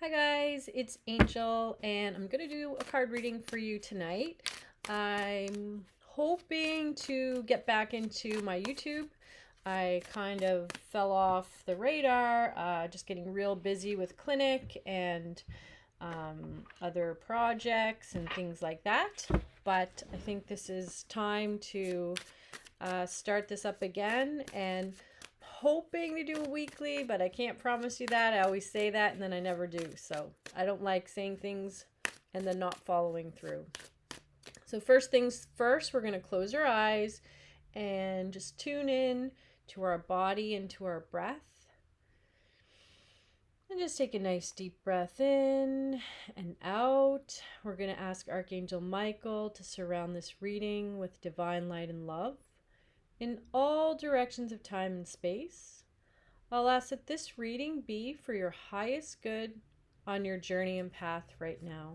Hi guys, it's Angel and I'm going to do a card reading for you tonight. I'm hoping to get back into my YouTube. I kind of fell off the radar, just getting real busy with clinic and other projects and things like that. But I think this is time to start this up again, and hoping to do a weekly, but I can't promise you that. I always say that and then I never do. So I don't like saying things and then not following through. So first things first, we're going to close our eyes and just tune in to our body and to our breath. And just take a nice deep breath in and out. We're going to ask Archangel Michael to surround this reading with divine light and love in all directions of time and space. I'll ask that this reading be for your highest good on your journey and path right now.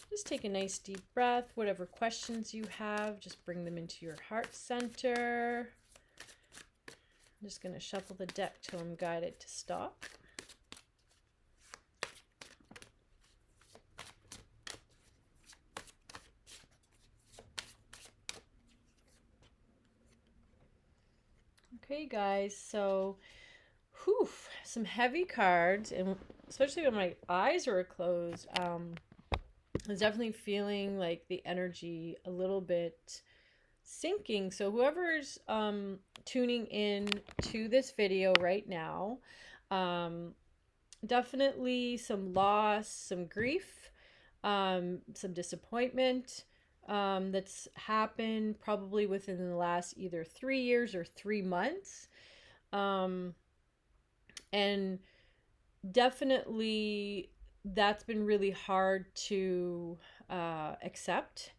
Just take a nice deep breath. Whatever questions you have, just bring them into your heart center. I'm just going to shuffle the deck till I'm guided to stop. Okay, guys, so some heavy cards, and especially when my eyes were closed, I was definitely feeling like the energy a little bit sinking. So whoever's tuning in to this video right now, definitely some loss, some grief, some disappointment that's happened probably within the last either 3 years or 3 months. And definitely that's been really hard to accept.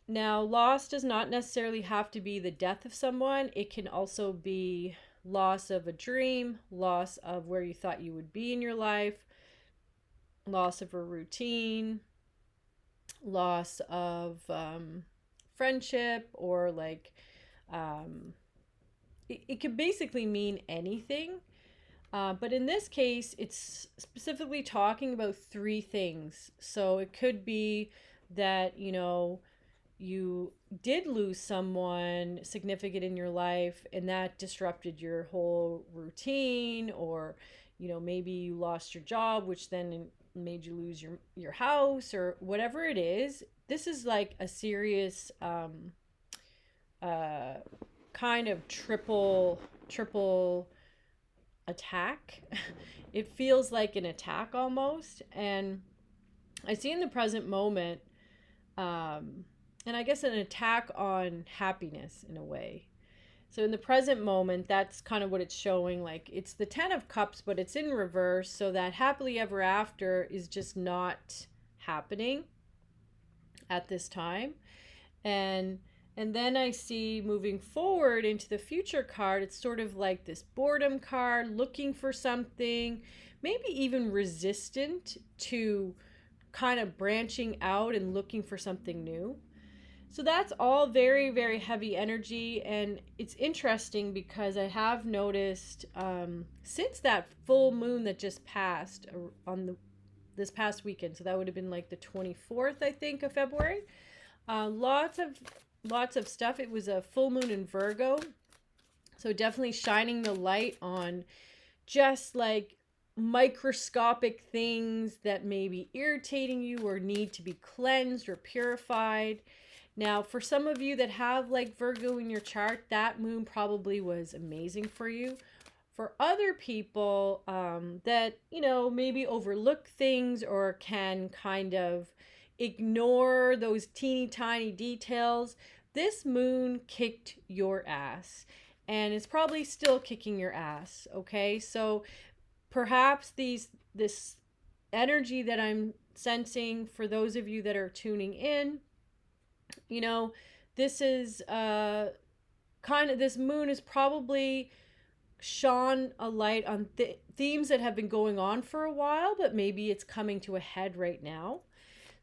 Now, loss does not necessarily have to be the death of someone. It can also be loss of a dream, loss of where you thought you would be in your life, loss of a routine, loss of friendship, or like it could basically mean anything. But in this case, it's specifically talking about 3 things. So it could be that, you did lose someone significant in your life and that disrupted your whole routine, or, maybe you lost your job, which then made you lose your house, or whatever it is. This is like a serious kind of triple attack. It feels like an attack almost. And I see in the present moment, and I guess an attack on happiness in a way. So in the present moment, that's kind of what it's showing. Like, it's the 10 of Cups, but it's in reverse. So that happily ever after is just not happening at this time. And then I see moving forward into the future card, it's sort of like this boredom card, looking for something, maybe even resistant to kind of branching out and looking for something new. So that's all very, very heavy energy. And it's interesting because I have noticed since that full moon that just passed on this past weekend, so that would have been like the 24th, I think, of February, lots of stuff. It was a full moon in Virgo, so definitely shining the light on just like microscopic things that may be irritating you or need to be cleansed or purified. Now, for some of you that have like Virgo in your chart, that moon probably was amazing for you. For other people that, maybe overlook things or can kind of ignore those teeny tiny details, this moon kicked your ass. And it's probably still kicking your ass, okay? So perhaps this energy that I'm sensing for those of you that are tuning in, this is this moon is probably shone a light on themes that have been going on for a while, but maybe it's coming to a head right now.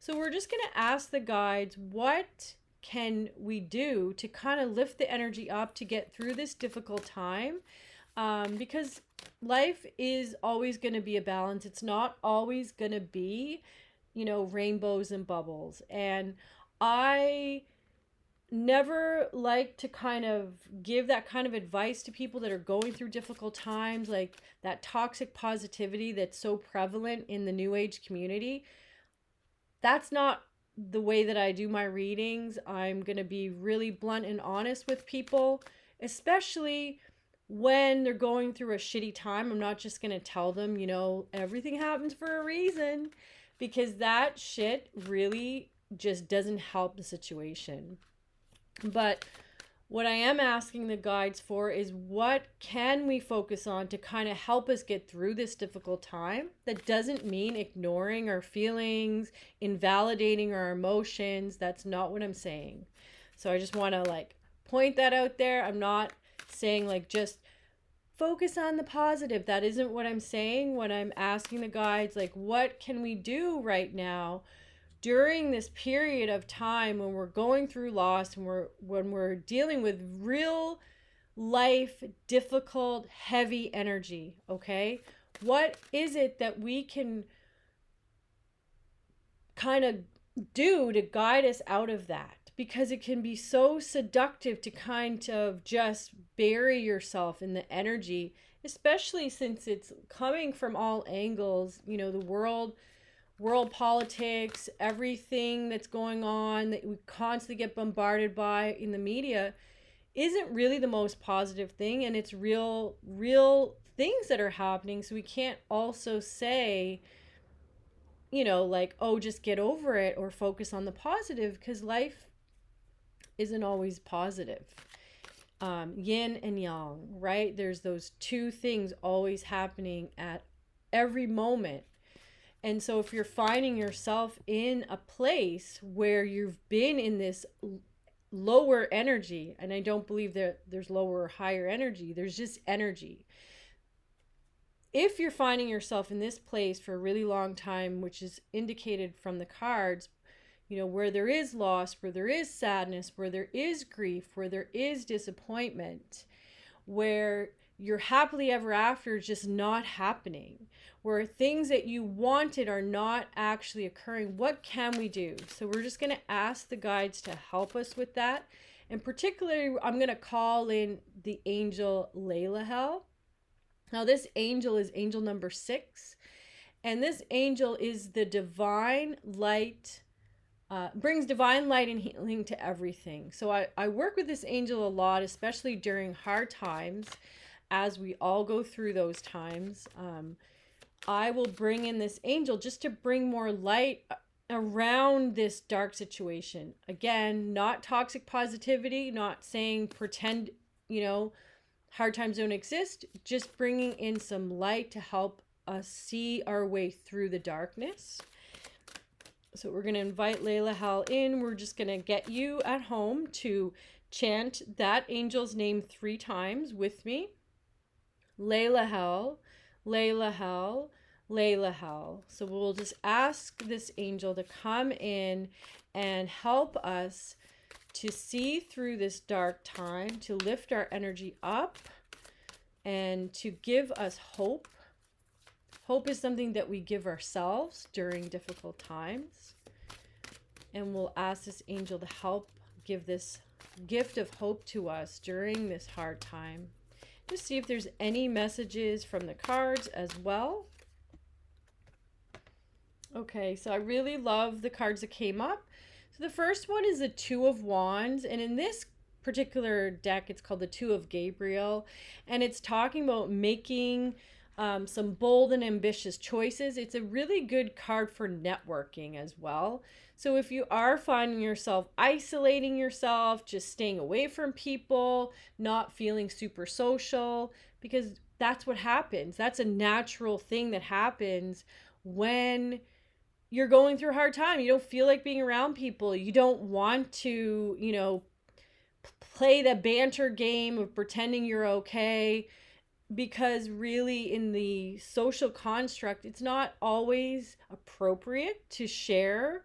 So we're just going to ask the guides, what can we do to kind of lift the energy up to get through this difficult time? Because life is always going to be a balance. It's not always going to be, rainbows and bubbles. And I never like to kind of give that kind of advice to people that are going through difficult times, like that toxic positivity that's so prevalent in the new age community. That's not the way that I do my readings. I'm going to be really blunt and honest with people, especially when they're going through a shitty time. I'm not just going to tell them, everything happens for a reason, because that shit really just doesn't help the situation. But what I am asking the guides for is, what can we focus on to kind of help us get through this difficult time? That doesn't mean ignoring our feelings, invalidating our emotions. That's not what I'm saying. So I just want to point that out there. I'm not saying just focus on the positive. That isn't what I'm saying. What I'm asking the guides, what can we do right now during this period of time when we're going through loss and when we're dealing with real life difficult heavy energy? Okay, what is it that we can kind of do to guide us out of that? Because it can be so seductive to kind of just bury yourself in the energy, especially since it's coming from all angles. The world politics, everything that's going on that we constantly get bombarded by in the media isn't really the most positive thing, and it's real things that are happening. So we can't also say, oh, just get over it or focus on the positive, because life isn't always positive. Yin and yang, right? There's those two things always happening at every moment. And so if you're finding yourself in a place where you've been in this lower energy, and I don't believe that there's lower or higher energy, there's just energy. If you're finding yourself in this place for a really long time, which is indicated from the cards, where there is loss, where there is sadness, where there is grief, where there is disappointment, where your happily ever after is just not happening, where things that you wanted are not actually occurring, what can we do? So we're just going to ask the guides to help us with that. And particularly, I'm going to call in the angel Layla. Now, this angel is angel number 6. And this angel is the divine light, brings divine light and healing to everything. So I work with this angel a lot, especially during hard times, as we all go through those times. I will bring in this angel just to bring more light around this dark situation. Again, not toxic positivity, not saying pretend, hard times don't exist, just bringing in some light to help us see our way through the darkness. So we're going to invite Layla Hal in. We're just going to get you at home to chant that angel's name 3 times with me. Layla Hal, Layla Hal, Layla Hal. So we'll just ask this angel to come in and help us to see through this dark time, to lift our energy up, and to give us hope. Hope is something that we give ourselves during difficult times. And we'll ask this angel to help give this gift of hope to us during this hard time. Just see if there's any messages from the cards as well. Okay, so I really love the cards that came up. So the first one is the 2 of Wands, and in this particular deck, it's called the 2 of Gabriel, and it's talking about making some bold and ambitious choices. It's a really good card for networking as well. So if you are finding yourself isolating yourself, just staying away from people, not feeling super social, because that's what happens. That's a natural thing that happens when you're going through a hard time. You don't feel like being around people. You don't want to, play the banter game of pretending you're okay, because really in the social construct, it's not always appropriate to share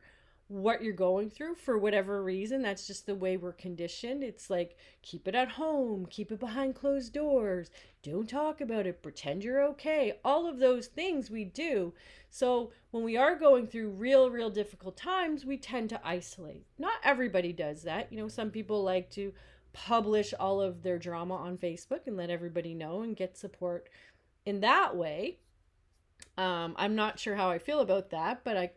what you're going through for whatever reason. That's just the way we're conditioned. It's like, keep it at home, keep it behind closed doors, don't talk about it, pretend you're okay. All of those things we do. So when we are going through real difficult times, we tend to isolate. Not everybody does that. Some people like to publish all of their drama on Facebook and let everybody know and get support in that way. I'm not sure how I feel about that, but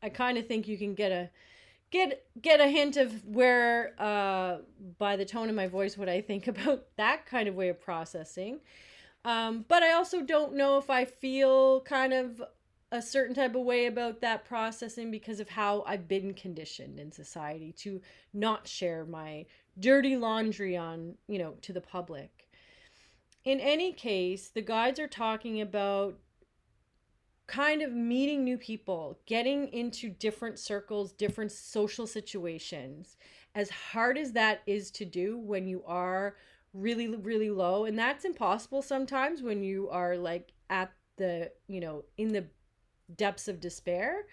I kind of think you can get a hint of where, by the tone of my voice, what I think about that kind of way of processing. But I also don't know if I feel kind of a certain type of way about that processing because of how I've been conditioned in society to not share my dirty laundry to the public. In any case, the guides are talking about kind of meeting new people, getting into different circles, different social situations. As hard as that is to do when you are really low, and that's impossible sometimes when you are like at the, in the depths of despair,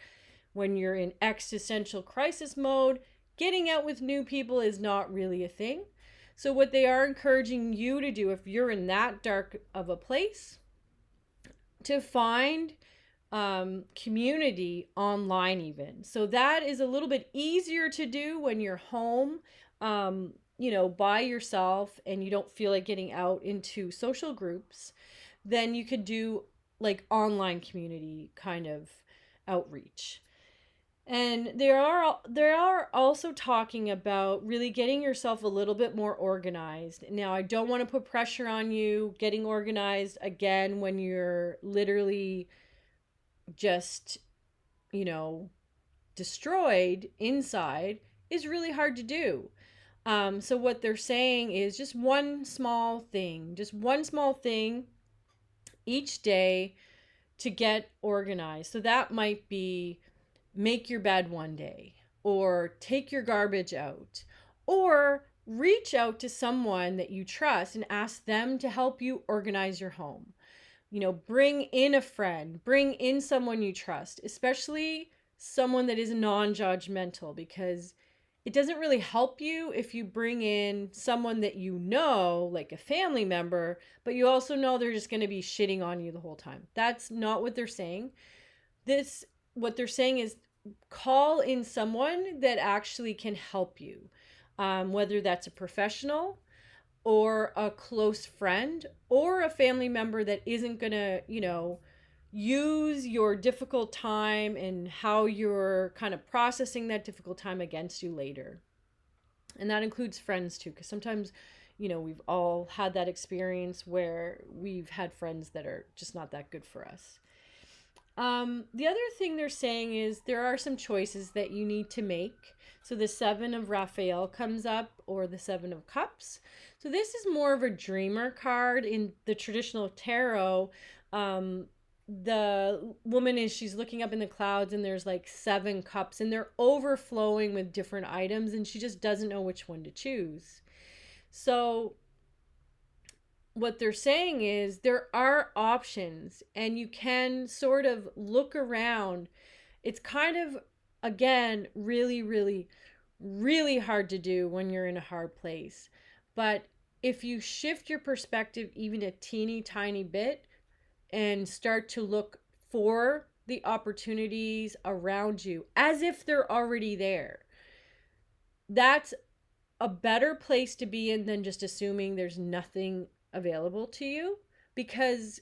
when you're in existential crisis mode, getting out with new people is not really a thing. So what they are encouraging you to do, if you're in that dark of a place, to find community online even. So that is a little bit easier to do when you're home, by yourself and you don't feel like getting out into social groups. Then you could do like online community kind of outreach. And they are also talking about really getting yourself a little bit more organized. Now, I don't want to put pressure on you getting organized again when you're literally just, destroyed inside is really hard to do. So what they're saying is just one small thing each day to get organized. So that might be make your bed one day, or take your garbage out, or reach out to someone that you trust and ask them to help you organize your home. Bring in a friend, bring in someone you trust, especially someone that is non-judgmental, because it doesn't really help you if you bring in someone that like a family member, but you also know they're just going to be shitting on you the whole time. That's not what they're saying. What they're saying is call in someone that actually can help you, whether that's a professional or a close friend or a family member that isn't going to, use your difficult time and how you're kind of processing that difficult time against you later. And that includes friends too, because sometimes, we've all had that experience where we've had friends that are just not that good for us. The other thing they're saying is there are some choices that you need to make. So the 7 of Raphael comes up, or the 7 of Cups. So this is more of a dreamer card in the traditional tarot. The woman she's looking up in the clouds and there's like 7 cups and they're overflowing with different items and she just doesn't know which one to choose. So what they're saying is there are options and you can sort of look around. It's kind of, again, really hard to do when you're in a hard place. But if you shift your perspective even a teeny tiny bit and start to look for the opportunities around you as if they're already there, that's a better place to be in than just assuming there's nothing available to you, because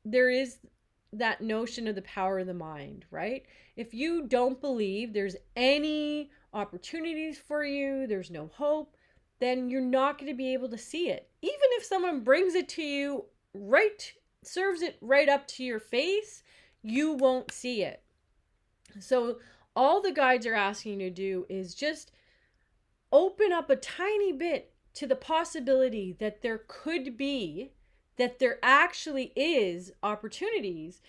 there is that notion of the power of the mind, right? If you don't believe there's any opportunities for you, there's no hope, then you're not going to be able to see it. Even if someone brings it to you, serves it right up to your face, you won't see it. So all the guides are asking you to do is just open up a tiny bit to the possibility that there actually is opportunities,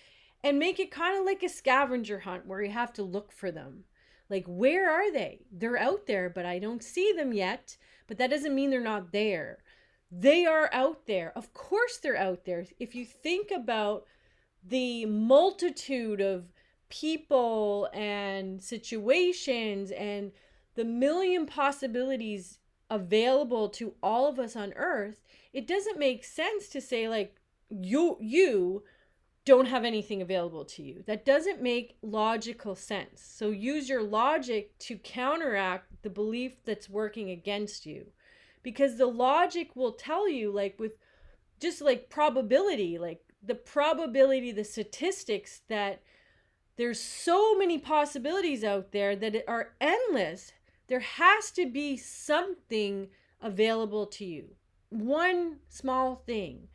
and make it kind of like a scavenger hunt where you have to look for them. Like, where are they? They're out there, but I don't see them yet. But that doesn't mean they're not there. They are out there. Of course they're out there. If you think about the multitude of people and situations and the million possibilities available to all of us on earth, it doesn't make sense to say like you don't have anything available to you. That doesn't make logical sense. So use your logic to counteract the belief that's working against you. Because the logic will tell you, like with just like probability, like the probability, the statistics, that there's so many possibilities out there that are endless. There has to be something available to you. One small thing.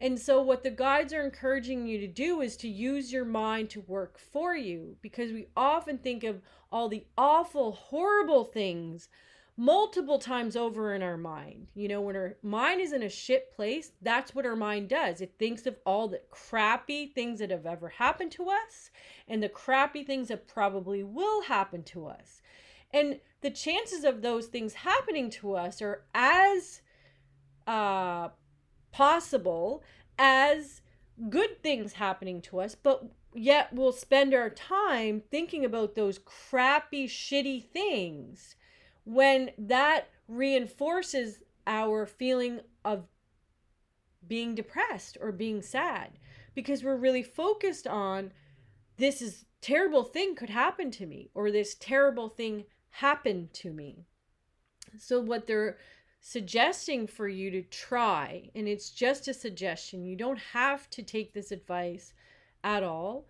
And so what the guides are encouraging you to do is to use your mind to work for you, because we often think of all the awful, horrible things multiple times over in our mind. You know, when our mind is in a shit place, that's what our mind does. It thinks of all the crappy things that have ever happened to us and the crappy things that probably will happen to us. And the chances of those things happening to us are as possible as good things happening to us, but yet we'll spend our time thinking about those crappy, shitty things when that reinforces our feeling of being depressed or being sad, because we're really focused on this is terrible thing could happen to me, or this terrible thing happened to me. So what they're suggesting for you to try, and it's just a suggestion, you don't have to take this advice at all.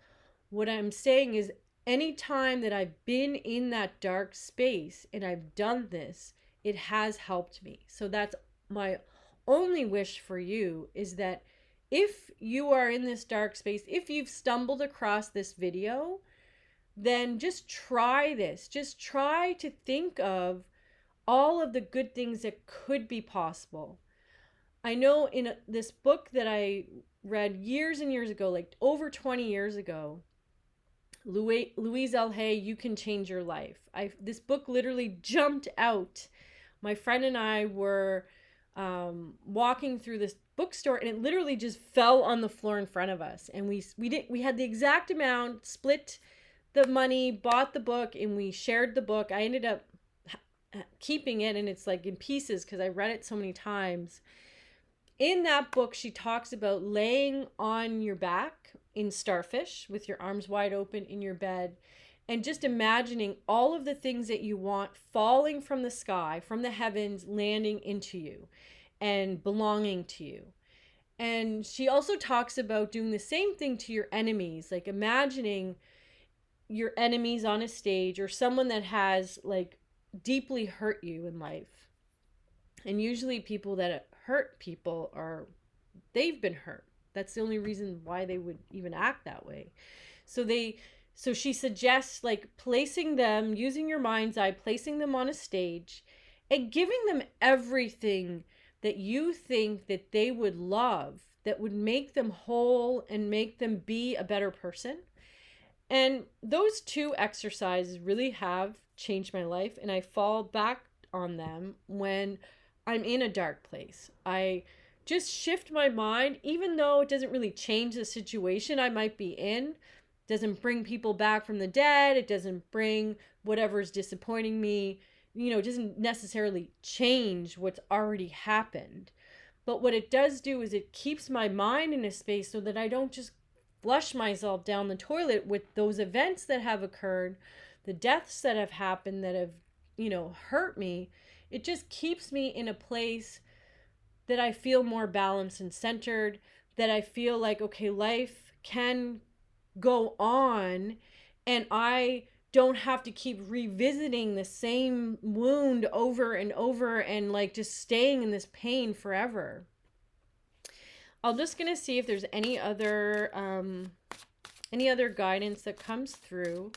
What I'm saying is, anytime that I've been in that dark space and I've done this, it has helped me. So that's my only wish for you, is that if you are in this dark space, if you've stumbled across this video, then just try this. Just try to think of all of the good things that could be possible. I know in this book that I read years and years ago, like over 20 years ago, Louise L. Hay, You Can Change Your Life. This book literally jumped out. My friend and I were walking through this bookstore, and it literally just fell on the floor in front of us. And we had the exact amount, split the money, bought the book, and we shared the book. I ended up keeping it, and it's like in pieces because I read it so many times. In that book, she talks about laying on your back in starfish with your arms wide open in your bed, and just imagining all of the things that you want falling from the sky, from the heavens, landing into you and belonging to you. And she also talks about doing the same thing to your enemies, like imagining your enemies on a stage, or someone that has like deeply hurt you in life. And usually people that hurt people they've been hurt. That's the only reason why they would even act that way. So she suggests like placing them, using your mind's eye, placing them on a stage and giving them everything that you think that they would love, that would make them whole and make them be a better person. And those two exercises really have changed my life, and I fall back on them when I'm in a dark place. I just shift my mind, even though it doesn't really change the situation I might be in. It doesn't bring people back from the dead. It doesn't bring whatever's disappointing me. You know, it doesn't necessarily change what's already happened. But what it does do is it keeps my mind in a space so that I don't just flush myself down the toilet with those events that have occurred, the deaths that have happened that have, hurt me. It just keeps me in a place that I feel more balanced and centered, that I feel like, okay, life can go on, and I don't have to keep revisiting the same wound over and over and like just staying in this pain forever. I'm just going to see if there's any other guidance that comes through.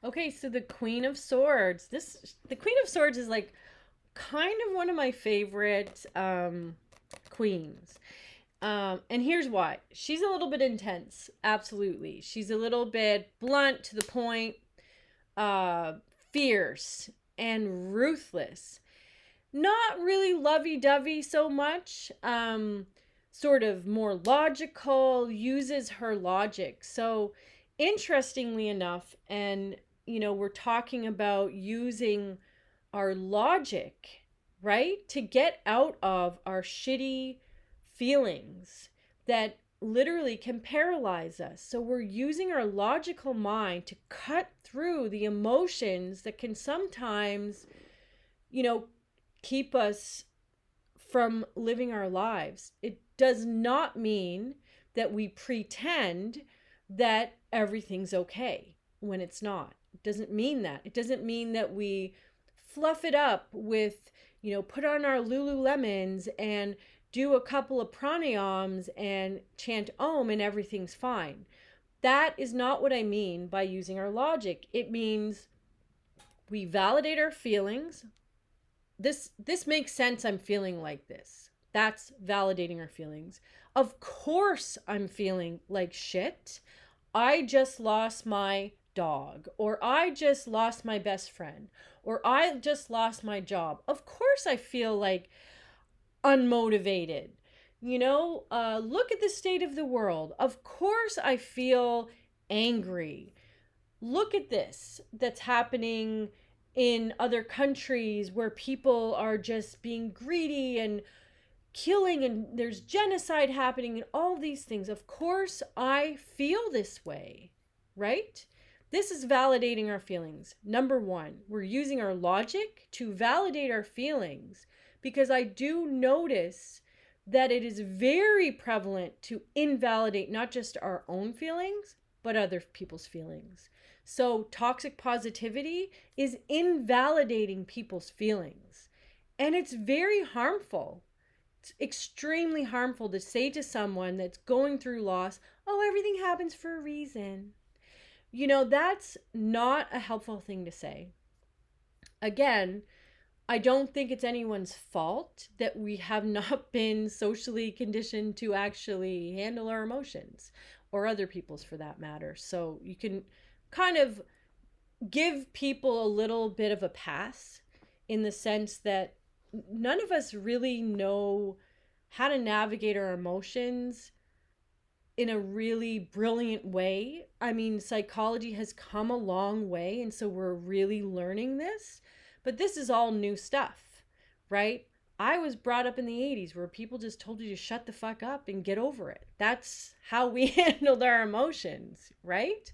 Okay, so the Queen of Swords. The Queen of Swords is like kind of one of my favorite queens. And here's why. She's a little bit intense. Absolutely. She's a little bit blunt, to the point, fierce. and ruthless. Not really lovey-dovey so much. Sort of more logical, uses her logic. So interestingly enough, and we're talking about using our logic, right? To get out of our shitty feelings that literally can paralyze us. So we're using our logical mind to cut through the emotions that can sometimes, you know, keep us from living our lives. It does not mean that we pretend that everything's okay when it's not. It doesn't mean that. It doesn't mean that we fluff it up with, put on our Lululemons and do a couple of pranayams and chant Om and everything's fine. That is not what I mean by using our logic. It means we validate our feelings. This makes sense. I'm feeling like this. That's validating our feelings. Of course I'm feeling like shit. I just lost my dog, or I just lost my best friend, or I just lost my job. Of course I feel like unmotivated. Look at the state of the world. Of course I feel angry. Look at this that's happening in other countries where people are just being greedy and killing, and there's genocide happening and all these things. Of course I feel this way, right? This is validating our feelings. Number one, we're using our logic to validate our feelings, because I do notice that it is very prevalent to invalidate not just our own feelings, but other people's feelings. So toxic positivity is invalidating people's feelings. And it's very harmful. It's extremely harmful to say to someone that's going through loss, oh, everything happens for a reason. That's not a helpful thing to say. Again, I don't think it's anyone's fault that we have not been socially conditioned to actually handle our emotions, or other people's for that matter. So you can kind of give people a little bit of a pass, in the sense that none of us really know how to navigate our emotions in a really brilliant way. I mean, psychology has come a long way, and so we're really learning this. But this is all new stuff, right? I was brought up in the 80s where people just told you to shut the fuck up and get over it. That's how we handled our emotions, right?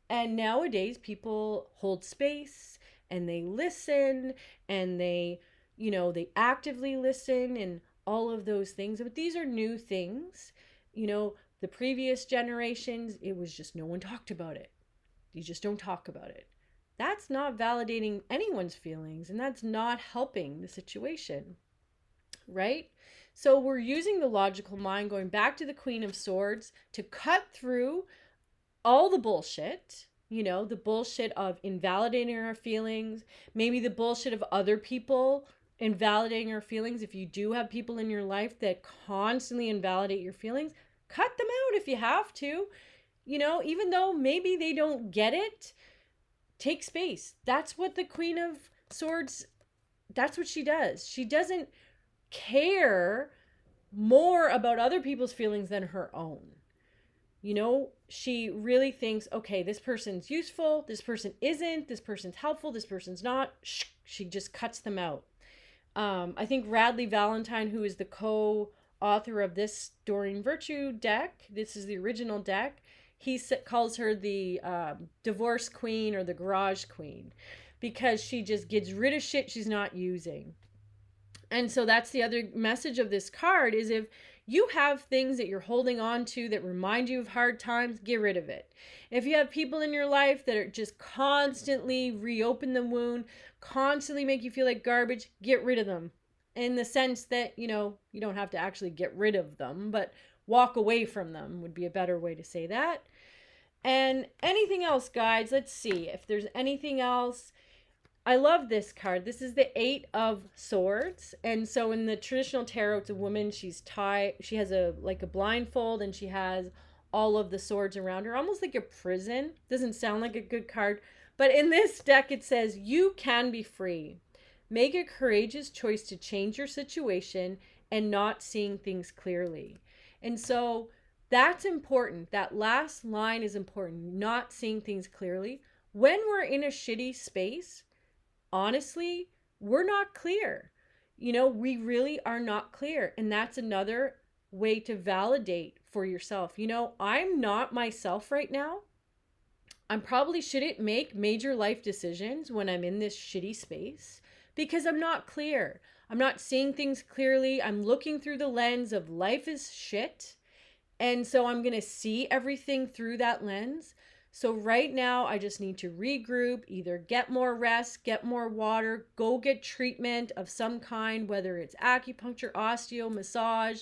And nowadays people hold space and they listen, and they actively listen and all of those things. But these are new things. The previous generations, it was just no one talked about it. You just don't talk about it. That's not validating anyone's feelings, and that's not helping the situation, right? So we're using the logical mind, going back to the Queen of Swords, to cut through all the bullshit, the bullshit of invalidating our feelings, maybe the bullshit of other people invalidating our feelings. If you do have people in your life that constantly invalidate your feelings, cut them out if you have to. Even though maybe they don't get it, take space. That's what the Queen of Swords, that's what she does. She doesn't care more about other people's feelings than her own. She really thinks, okay, this person's useful, this person isn't, this person's helpful, this person's not. She just cuts them out. I think Radley Valentine, who is the co-author of this Doreen Virtue deck, this is the original deck, he calls her the divorce queen, or the garage queen, because she just gets rid of shit she's not using. And so that's the other message of this card, is if you have things that you're holding on to that remind you of hard times, get rid of it. If you have people in your life that are just constantly reopen the wound, constantly make you feel like garbage, get rid of them. In the sense that, you don't have to actually get rid of them, but walk away from them would be a better way to say that. And anything else, guys? Let's see if there's anything else. I love this card. This is the 8 of Swords. And so in the traditional tarot, it's a woman. She's tied. She has a blindfold, and she has all of the swords around her, almost like a prison. Doesn't sound like a good card, But in this deck, it says, you can be free. Make a courageous choice to change your situation and not seeing things clearly. And so that's important. That last line is important, not seeing things clearly. When we're in a shitty space, honestly, we're not clear. We really are not clear. And that's another way to validate for yourself. I'm not myself right now. I probably shouldn't make major life decisions when I'm in this shitty space because I'm not clear. I'm not seeing things clearly. I'm looking through the lens of life is shit. And so I'm going to see everything through that lens. So right now, I just need to regroup, either get more rest, get more water, go get treatment of some kind, whether it's acupuncture, osteo, massage,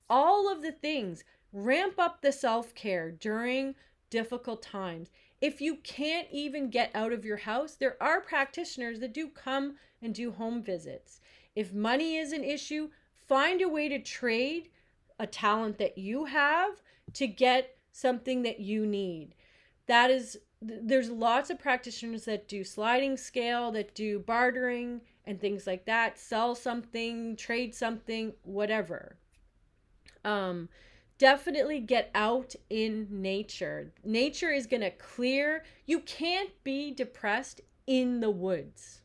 all of the things. Ramp up the self-care during difficult times. If you can't even get out of your house, there are practitioners that do come and do home visits. If money is an issue, find a way to trade a talent that you have to get something that you need. There's lots of practitioners that do sliding scale, that do bartering and things like that, sell something, trade something, whatever. Definitely get out in nature. Nature is going to clear. You can't be depressed in the woods.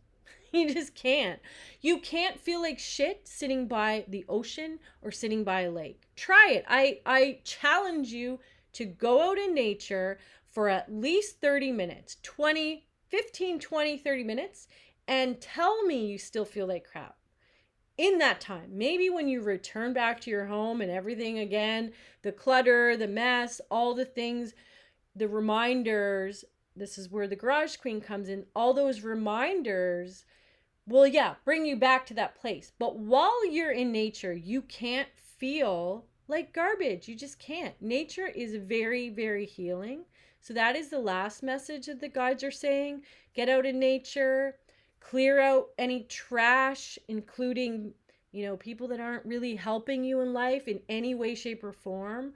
You just can't. You can't feel like shit sitting by the ocean or sitting by a lake. Try it. I challenge you to go out in nature for at least 30 minutes, 15, 20, 30 minutes, and tell me you still feel like crap. In that time, maybe when you return back to your home and everything again, the clutter, the mess, all the things, the reminders, this is where the garage queen comes in, all those reminders will, bring you back to that place. But while you're in nature, you can't feel like garbage. You just can't. Nature is very, very healing. So that is the last message that the guides are saying. Get out in nature, clear out any trash, including, people that aren't really helping you in life in any way, shape, or form.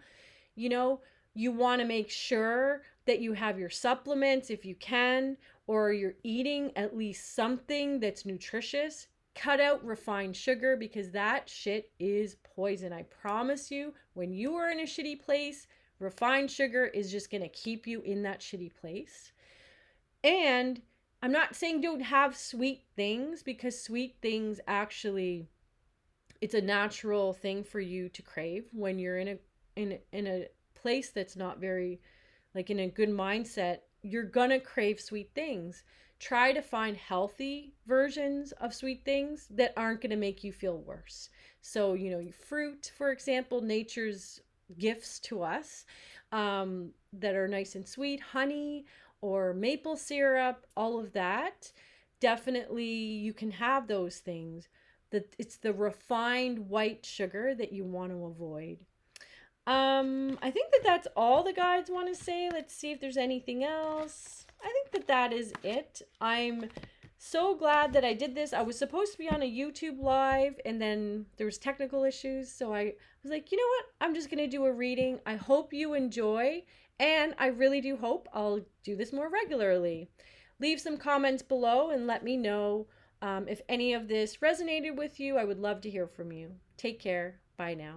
You want to make sure that you have your supplements if you can, or you're eating at least something that's nutritious. Cut out refined sugar because that shit is poison. I promise you, when you are in a shitty place, refined sugar is just going to keep you in that shitty place. And I'm not saying don't have sweet things, because sweet things actually, it's a natural thing for you to crave when you're in a place that's not very, like, in a good mindset. You're gonna crave sweet things. Try to find healthy versions of sweet things that aren't gonna make you feel worse. So, fruit, for example, nature's gifts to us, that are nice and sweet, honey or maple syrup, all of that. Definitely you can have those things. It's the refined white sugar that you want to avoid. I think that's all the guides want to say. Let's see if there's anything else. I think that is it. I'm so glad that I did this. I was supposed to be on a YouTube live, and then there was technical issues. So I was like, you know what? I'm just going to do a reading. I hope you enjoy, and I really do hope I'll do this more regularly. Leave some comments below and let me know if any of this resonated with you. I would love to hear from you. Take care. Bye now.